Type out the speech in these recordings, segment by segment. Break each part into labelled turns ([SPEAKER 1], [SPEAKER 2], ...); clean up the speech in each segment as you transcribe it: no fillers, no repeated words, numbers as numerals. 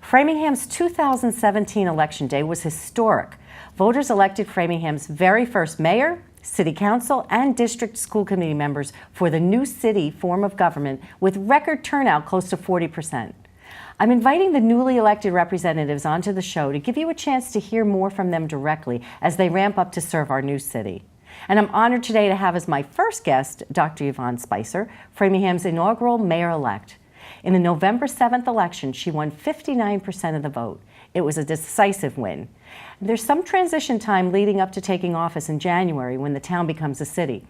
[SPEAKER 1] Framingham's 2017 Election Day was historic. Voters elected Framingham's very first mayor, city council, and district school committee members for the new city form of government with record turnout close to 40%. I'm inviting the newly elected representatives onto the show to give you a chance to hear more from them directly as they ramp up to serve our new city. And I'm honored today to have as my first guest Dr. Yvonne Spicer, Framingham's inaugural mayor-elect. In the November 7th election, she won 59% of the vote. It was a decisive win. There's some transition time leading up to taking office in January when the town becomes a city.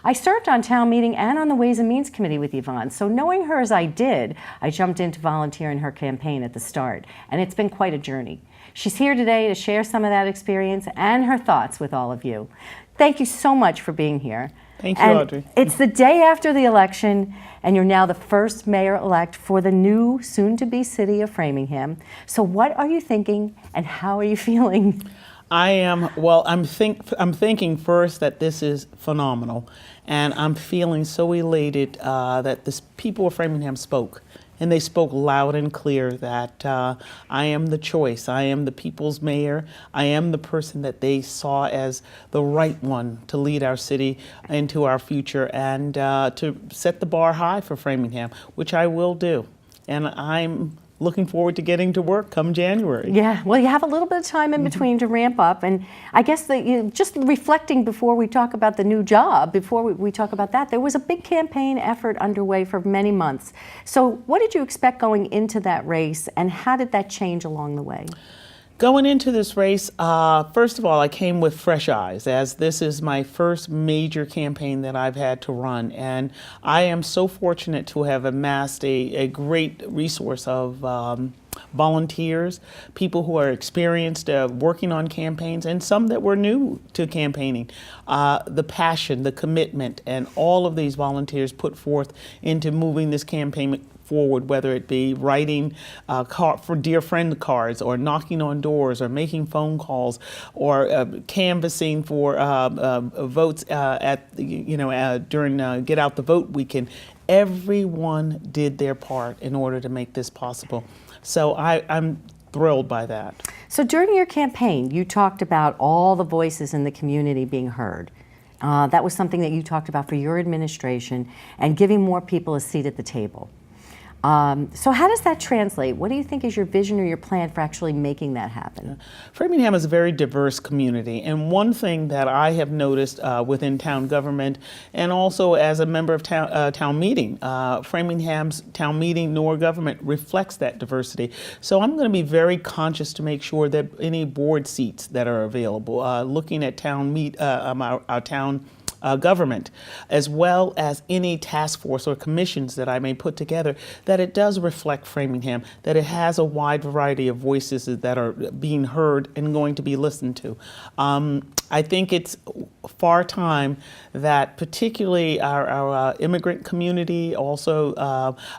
[SPEAKER 1] I served on town meeting and on the Ways and Means Committee with Yvonne, so knowing her as I did, I jumped in to volunteer in her campaign at the start, and it's been quite a journey. She's here today to share some of that experience and her thoughts with all of you. Thank you so much for being here.
[SPEAKER 2] Thank you, Audrey.
[SPEAKER 1] It's the day after the election, and you're now the first mayor-elect for the new, soon-to-be city of Framingham. So what are you thinking, and how are you feeling?
[SPEAKER 2] I'm thinking first that this is phenomenal, and I'm feeling so elated that the people of Framingham spoke. And they spoke loud and clear that I am the choice. I am the people's mayor. I am the person that they saw as the right one to lead our city into our future and to set the bar high for Framingham, which I will do. And I'm looking forward to getting to work come January.
[SPEAKER 1] Yeah, well, you have a little bit of time in between to ramp up, and I guess that just reflecting before we talk about the new job, before we talk about that, there was a big campaign effort underway for many months. So what did you expect going into that race, and how did that change along the way?
[SPEAKER 2] Going into this race, first of all, I came with fresh eyes, as this is my first major campaign that I've had to run. And I am so fortunate to have amassed a great resource of volunteers, people who are experienced working on campaigns, and some that were new to campaigning. The passion, the commitment, and all of these volunteers put forth into moving this campaign forward, whether it be writing for dear friend cards, or knocking on doors, or making phone calls, or canvassing for votes during Get Out the Vote weekend. Everyone did their part in order to make this possible. So I'm thrilled by that.
[SPEAKER 1] So during your campaign, you talked about all the voices in the community being heard. That was something that you talked about for your administration, and giving more people a seat at the table. So how does that translate? What do you think is your vision or your plan for actually making that happen?
[SPEAKER 2] Framingham is a very diverse community, and one thing that I have noticed within town government, and also as a member of town meeting, Framingham's town meeting nor government reflects that diversity. So I'm going to be very conscious to make sure that any board seats that are available, looking at our town government, as well as any task force or commissions that I may put together, that it does reflect Framingham, that it has a wide variety of voices that are being heard and going to be listened to. I think it's far time that particularly our immigrant community, also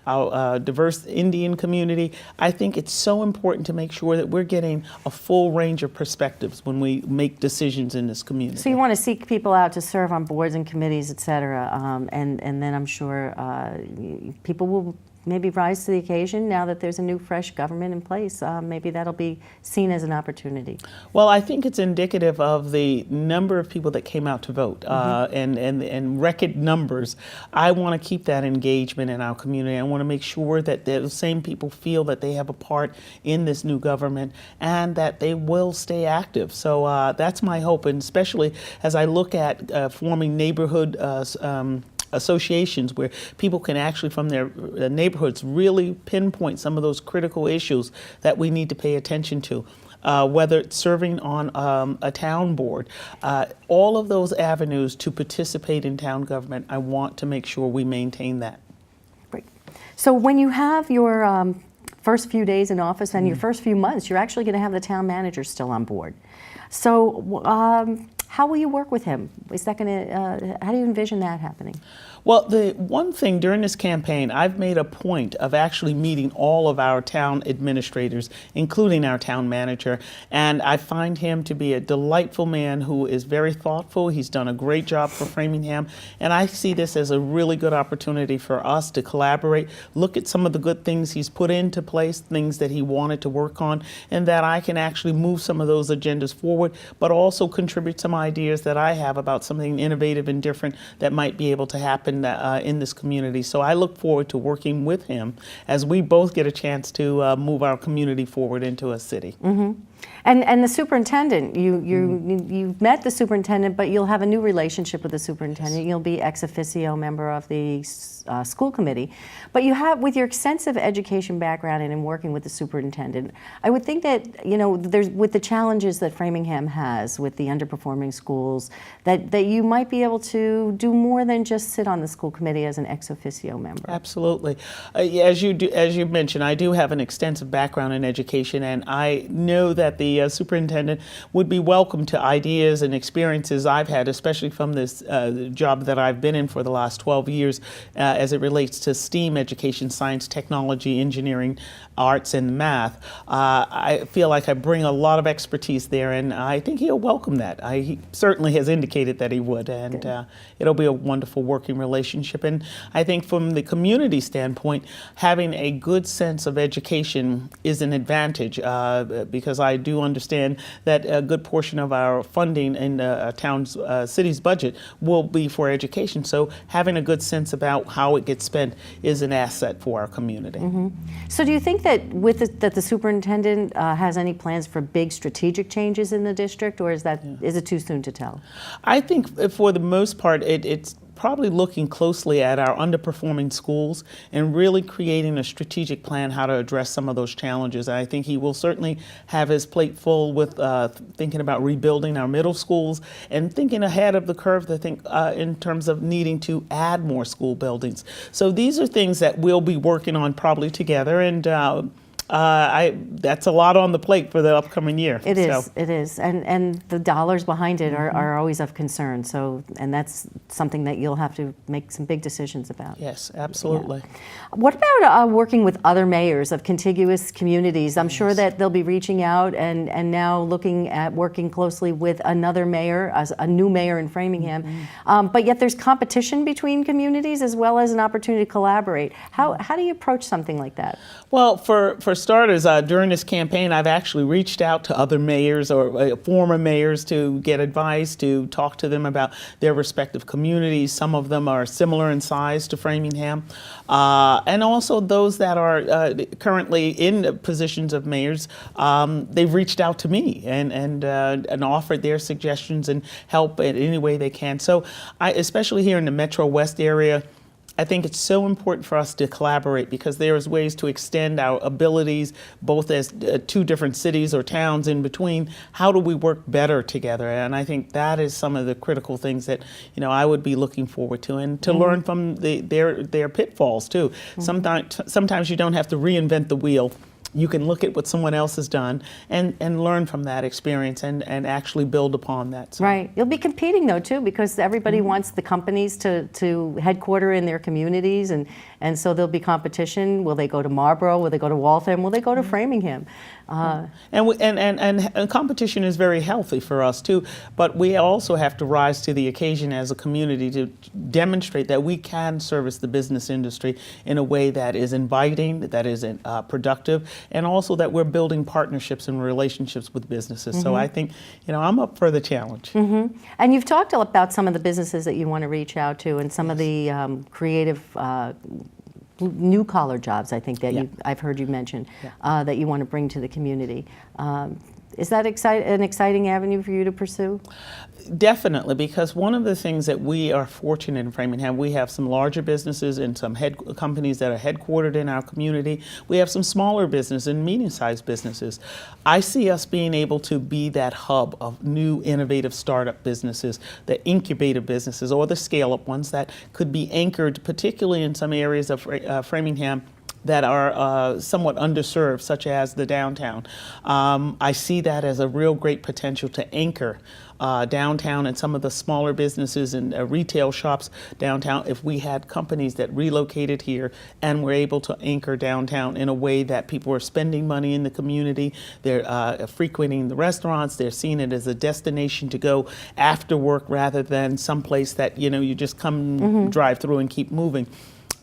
[SPEAKER 2] our diverse Indian community, I think it's so important to make sure that we're getting a full range of perspectives when we make decisions in this community.
[SPEAKER 1] So you want to seek people out to serve on boards and committees, et cetera, and then I'm sure people will maybe rise to the occasion now that there's a new, fresh government in place. Maybe that'll be seen as an opportunity.
[SPEAKER 2] Well, I think it's indicative of the number of people that came out to vote, and record numbers. I want to keep that engagement in our community. I want to make sure that the same people feel that they have a part in this new government and that they will stay active. So that's my hope, and especially as I look at forming neighborhood associations where people can actually from their neighborhoods really pinpoint some of those critical issues that we need to pay attention to. Whether it's serving on a town board, all of those avenues to participate in town government, I want to make sure we maintain that.
[SPEAKER 1] Great. So when you have your first few days in office and your first few months, you're actually going to have the town manager still on board. So How will you work with him? Is that going to? How do you envision that happening?
[SPEAKER 2] Well, the one thing during this campaign, I've made a point of actually meeting all of our town administrators, including our town manager, and I find him to be a delightful man who is very thoughtful. He's done a great job for Framingham, and I see this as a really good opportunity for us to collaborate, look at some of the good things he's put into place, things that he wanted to work on, and that I can actually move some of those agendas forward, but also contribute some ideas that I have about something innovative and different that might be able to happen in this community. So I look forward to working with him as we both get a chance to move our community forward into a city.
[SPEAKER 1] Mm-hmm. And the superintendent, you've met the superintendent, but you'll have a new relationship with the superintendent. You'll be ex officio member of the school committee. But you have, with your extensive education background and in working with the superintendent, I would think that, there's, with the challenges that Framingham has with the underperforming schools, that you might be able to do more than just sit on the school committee as an ex officio member.
[SPEAKER 2] Absolutely. As you mentioned, I do have an extensive background in education, and I know that the superintendent would be welcome to ideas and experiences I've had, especially from this job that I've been in for the last 12 years as it relates to STEAM education, science, technology, engineering, arts, and math. I feel like I bring a lot of expertise there, and I think he'll welcome that. He certainly has indicated that he would, and it'll be a wonderful working relationship. And I think from the community standpoint, having a good sense of education is an advantage because I do understand that a good portion of our funding in a town's city's budget will be for education. So having a good sense about how it gets spent is an asset for our community.
[SPEAKER 1] Mm-hmm. So do you think that that the superintendent has any plans for big strategic changes in the district, or is it too soon to tell? I
[SPEAKER 2] think for the most part it's probably looking closely at our underperforming schools and really creating a strategic plan how to address some of those challenges. I think he will certainly have his plate full with thinking about rebuilding our middle schools and thinking ahead of the curve, I think, in terms of needing to add more school buildings. So these are things that we'll be working on probably together, and that's a lot on the plate for the upcoming year.
[SPEAKER 1] It is, and the dollars behind it are always of concern. So, and that's something that you'll have to make some big decisions about.
[SPEAKER 2] Yes, absolutely.
[SPEAKER 1] Yeah. What about working with other mayors of contiguous communities? I'm sure that they'll be reaching out and now looking at working closely with another mayor, as a new mayor in Framingham. But yet there's competition between communities as well as an opportunity to collaborate. How do you approach something like that?
[SPEAKER 2] Well, for starters, during this campaign, I've actually reached out to other mayors or former mayors to get advice, to talk to them about their respective communities. Some of them are similar in size to Framingham. And also those that are currently in positions of mayors, they've reached out to me and offered their suggestions and help in any way they can. So especially here in the Metro West area, I think it's so important for us to collaborate because there's ways to extend our abilities both as two different cities or towns in between. How do we work better together? And I think that is some of the critical things that I would be looking forward to, and to learn from their pitfalls too. Sometimes you don't have to reinvent the wheel. You can look at what someone else has done and learn from that experience and actually build upon that. So.
[SPEAKER 1] Right. You'll be competing, though, too, because everybody wants the companies to headquarter in their communities, and so there'll be competition. Will they go to Marlborough? Will they go to Waltham? Will they go to Framingham? And
[SPEAKER 2] competition is very healthy for us, too, but we also have to rise to the occasion as a community to demonstrate that we can service the business industry in a way that is inviting, that is productive, and also that we're building partnerships and relationships with businesses. So I think, I'm up for the challenge.
[SPEAKER 1] And you've talked about some of the businesses that you want to reach out to and some of the creative new collar jobs, I think, that I've heard you mention, that you want to bring to the community. Is that an exciting avenue for you to pursue?
[SPEAKER 2] Definitely, because one of the things that we are fortunate in Framingham, we have some larger businesses and some companies that are headquartered in our community. We have some smaller businesses and medium-sized businesses. I see us being able to be that hub of new innovative startup businesses, the incubator businesses, or the scale-up ones that could be anchored, particularly in some areas of Framingham that are somewhat underserved, such as the downtown. I see that as a real great potential to anchor downtown and some of the smaller businesses and retail shops downtown if we had companies that relocated here and were able to anchor downtown in a way that people are spending money in the community, they're frequenting the restaurants, they're seeing it as a destination to go after work rather than someplace that you just come drive through and keep moving.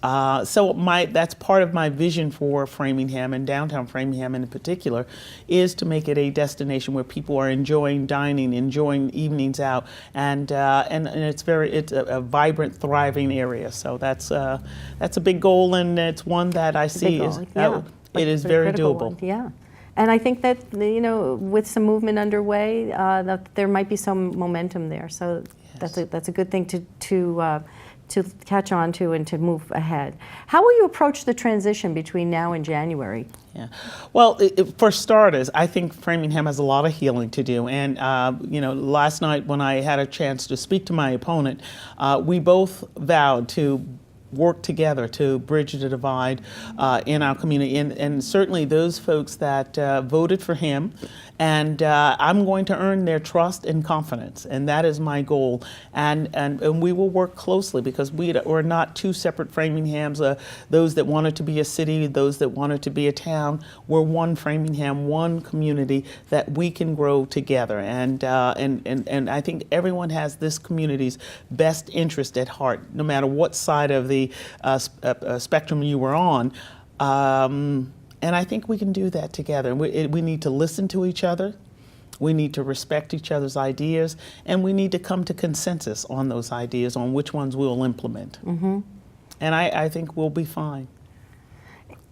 [SPEAKER 2] So that's part of my vision for Framingham and downtown Framingham in particular, is to make it a destination where people are enjoying dining, enjoying evenings out, and it's a vibrant, thriving area. So that's a big goal, and it's one that I see it is very doable.
[SPEAKER 1] Yeah. And I think that, with some movement underway, that there might be some momentum there. So yes. That's a good thing to catch on to and to move ahead. How will you approach the transition between now and January?
[SPEAKER 2] Yeah. Well, for starters, I think Framingham has a lot of healing to do. And, last night when I had a chance to speak to my opponent, we both vowed to work together to bridge the divide in our community. And certainly those folks that voted for him, and I'm going to earn their trust and confidence, and that is my goal. And we will work closely because we're not two separate Framinghams, those that wanted to be a city, those that wanted to be a town. We're one Framingham, one community that we can grow together. And I think everyone has this community's best interest at heart, no matter what side of the spectrum you were on. And I think we can do that together. We need to listen to each other. We need to respect each other's ideas. And we need to come to consensus on those ideas, on which ones we'll implement. Mm-hmm. And I think we'll be fine.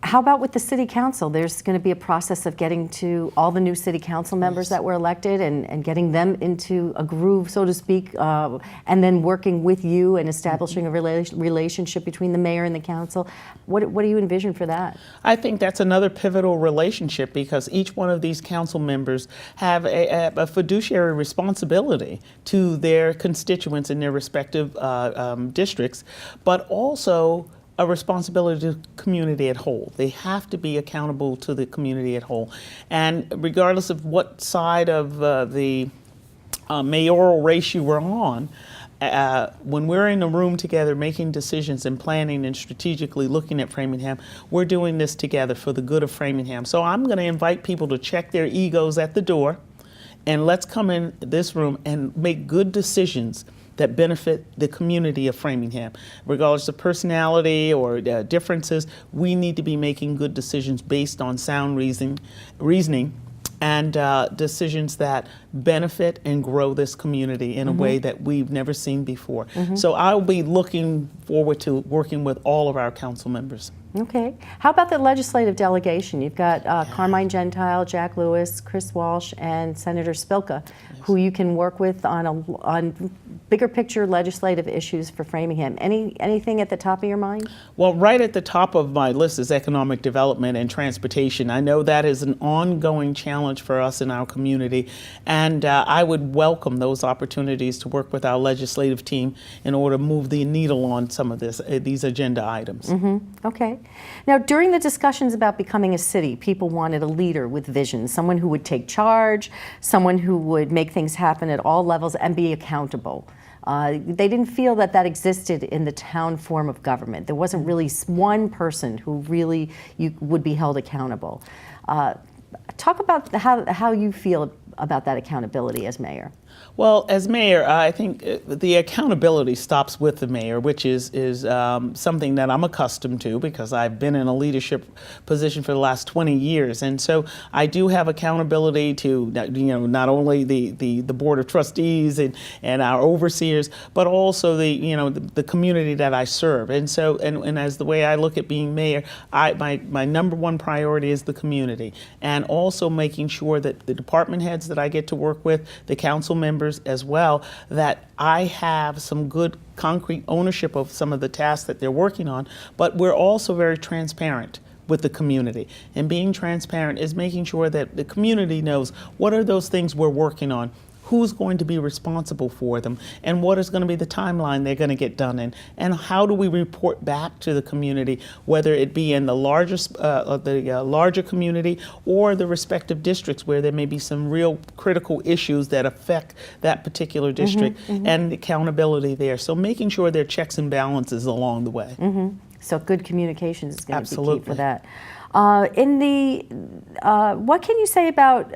[SPEAKER 1] How about with the city council? There's going to be a process of getting to all the new city council members that were elected and getting them into a groove, so to speak, and then working with you and establishing a relationship between the mayor and the council. What do you envision for that? I
[SPEAKER 2] think that's another pivotal relationship because each one of these council members have a fiduciary responsibility to their constituents in their respective districts, but also a responsibility to the community at whole. They have to be accountable to the community at whole. And regardless of what side of the mayoral race you were on, when we're in a room together making decisions and planning and strategically looking at Framingham, we're doing this together for the good of Framingham. So I'm going to invite people to check their egos at the door, and let's come in this room and make good decisions that benefit the community of Framingham. Regardless of personality or differences, we need to be making good decisions based on sound reasoning and decisions that benefit and grow this community in a way that we've never seen before. So I'll be looking forward to working with all of our council members.
[SPEAKER 1] Okay. How about the legislative delegation? You've got Carmine Gentile, Jack Lewis, Chris Walsh, and Senator Spilka, who you can work with on bigger picture legislative issues for Framingham. Anything at the top of your mind?
[SPEAKER 2] Well, right at the top of my list is economic development and transportation. I know that is an ongoing challenge for us in our community, and I would welcome those opportunities to work with our legislative team in order to move the needle on some of these agenda items.
[SPEAKER 1] Okay. Now, during the discussions about becoming a city, people wanted a leader with vision, someone who would take charge, someone who would make things happen at all levels and be accountable. They didn't feel that existed in the town form of government. There wasn't really one person who really would be held accountable. Talk about how you feel about that accountability as mayor.
[SPEAKER 2] Well, as mayor, I think the accountability stops with the mayor, which is something that I'm accustomed to because I've been in a leadership position for the last 20 years. And so I do have accountability to, not only the board of trustees and our overseers, but also the community that I serve. And so, and as the way I look at being mayor, my number one priority is the community, and also making sure that the department heads that I get to work with, the council members as well, that I have some good concrete ownership of some of the tasks that they're working on, but we're also very transparent with the community. And being transparent is making sure that the community knows what are those things we're working on, who's going to be responsible for them, and what is going to be the timeline they're going to get done in, and how do we report back to the community, whether it be in the larger community or the respective districts where there may be some real critical issues that affect that particular district, and accountability there. So making sure there are checks and balances along the way.
[SPEAKER 1] So good communications is going to be key
[SPEAKER 2] Absolutely.
[SPEAKER 1] for that. What can you say about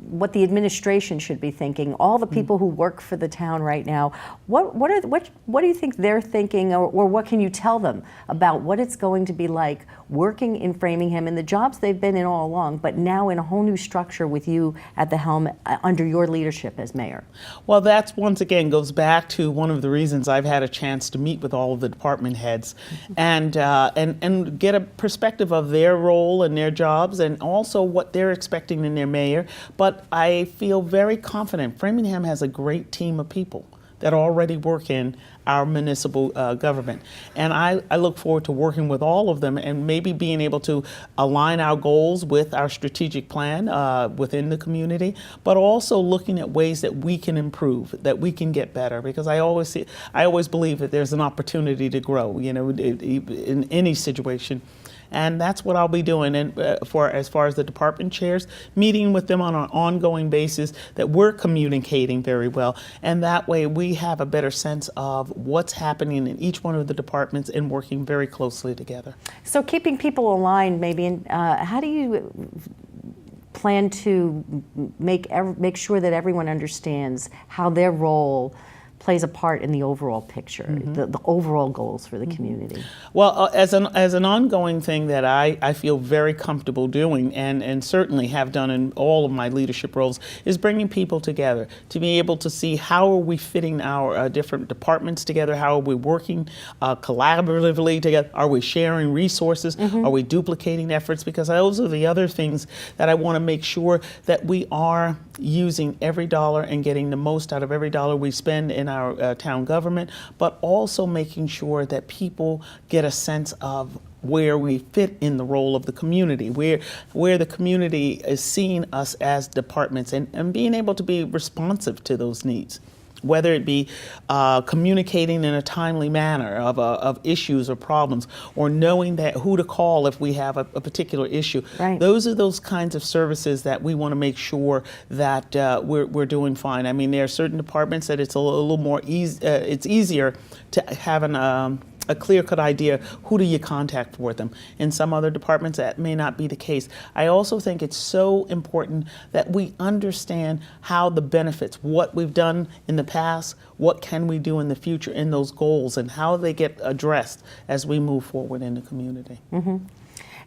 [SPEAKER 1] what the administration should be thinking? All the people who work for the town right now, what do you think they're thinking, or what can you tell them about what it's going to be like working in Framingham in the jobs they've been in all along, but now in a whole new structure with you at the helm under your leadership as mayor?
[SPEAKER 2] Well, that's once again goes back to one of the reasons I've had a chance to meet with all of the department heads and get a perspective of their role and their jobs, and also what they're expecting in their mayor. But I feel very confident Framingham has a great team of people that already work in our municipal government. And I look forward to working with all of them and maybe being able to align our goals with our strategic plan within the community, but also looking at ways that we can improve, that we can get better, because I always believe that there's an opportunity to grow, in any situation. And that's what I'll be doing. And as far as the department chairs, meeting with them on an ongoing basis, that we're communicating very well. And that way we have a better sense of what's happening in each one of the departments and working very closely together.
[SPEAKER 1] So keeping people aligned, maybe, how do you plan to make sure that everyone understands how their role plays a part in the overall picture, the overall goals for the community?
[SPEAKER 2] Well, as an ongoing thing that I feel very comfortable doing, and certainly have done in all of my leadership roles, is bringing people together to be able to see how are we fitting our different departments together, how are we working collaboratively together, are we sharing resources, are we duplicating efforts, because those are the other things that I want to make sure that we are using every dollar and getting the most out of every dollar we spend in our town government, but also making sure that people get a sense of where we fit in the role of the community, where the community is seeing us as departments, and being able to be responsive to those needs, whether it be communicating in a timely manner of issues or problems, or knowing that who to call if we have a particular issue.
[SPEAKER 1] Right.
[SPEAKER 2] Those are those kinds of services that we want to make sure that we're doing fine. I mean, there are certain departments that it's a little more it's easier to have a clear-cut idea who do you contact for them. In some other departments, that may not be the case. I also think it's so important that we understand how the benefits, what we've done in the past, what can we do in the future in those goals, and how they get addressed as we move forward in the community.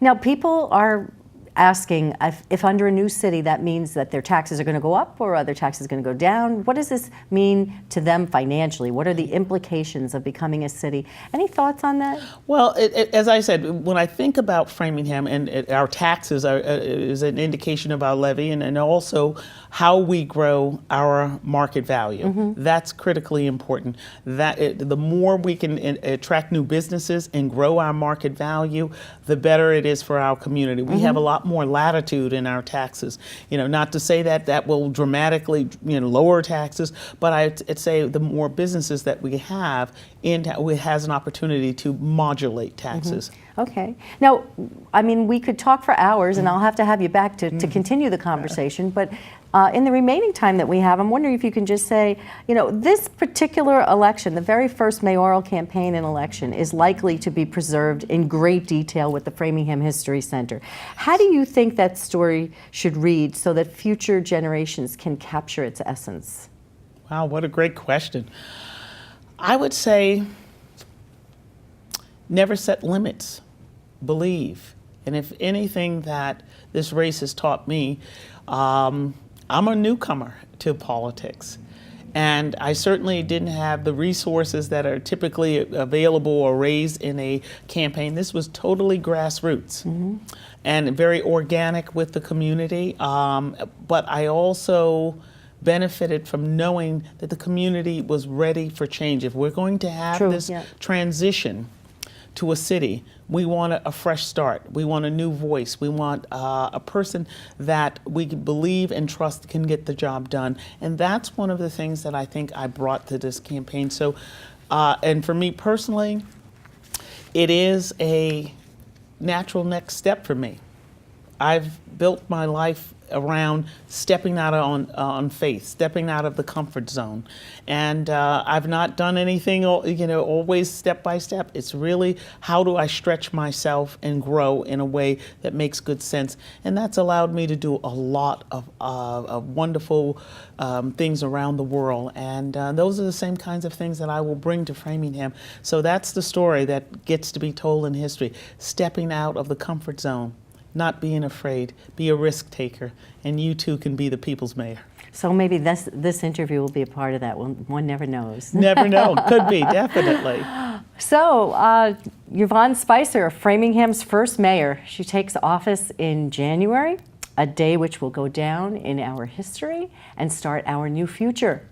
[SPEAKER 1] Now, people are asking if under a new city that means that their taxes are going to go up or other taxes going to go down. What does this mean to them financially? What are the implications of becoming a city? Any thoughts on that?
[SPEAKER 2] Well, as I said, when I think about Framingham, and our taxes is an indication of our levy, and also how we grow our market value. That's critically important. The more we can attract new businesses and grow our market value, the better it is for our community. We have a lot more latitude in our taxes. Not to say that will dramatically lower taxes, but I'd say the more businesses that we have it has an opportunity to modulate taxes.
[SPEAKER 1] Okay. Now, I mean, we could talk for hours, and I'll have to have you back to continue the conversation, but in the remaining time that we have, I'm wondering if you can just say, this particular election, the very first mayoral campaign and election, is likely to be preserved in great detail with the Framingham History Center. How do you think that story should read so that future generations can capture its essence?
[SPEAKER 2] Wow, what a great question. I would say never set limits, believe. And if anything that this race has taught me, I'm a newcomer to politics. And I certainly didn't have the resources that are typically available or raised in a campaign. This was totally grassroots and very organic with the community. But I also benefited from knowing that the community was ready for change. If we're going to have this transition to a city. We want a fresh start. We want a new voice. We want a person that we believe and trust can get the job done. And that's one of the things that I think I brought to this campaign. So, and for me personally, it is a natural next step for me. I've built my life around stepping out on faith, stepping out of the comfort zone. And I've not done anything, always step by step. It's really how do I stretch myself and grow in a way that makes good sense. And that's allowed me to do a lot of wonderful things around the world. And those are the same kinds of things that I will bring to Framingham. So that's the story that gets to be told in history, stepping out of the comfort zone. Not being afraid, be a risk taker, and you too can be the people's mayor.
[SPEAKER 1] So maybe this interview will be a part of that. One never knows.
[SPEAKER 2] Never know. Could be, definitely.
[SPEAKER 1] So Yvonne Spicer, Framingham's first mayor, she takes office in January, a day which will go down in our history and start our new future.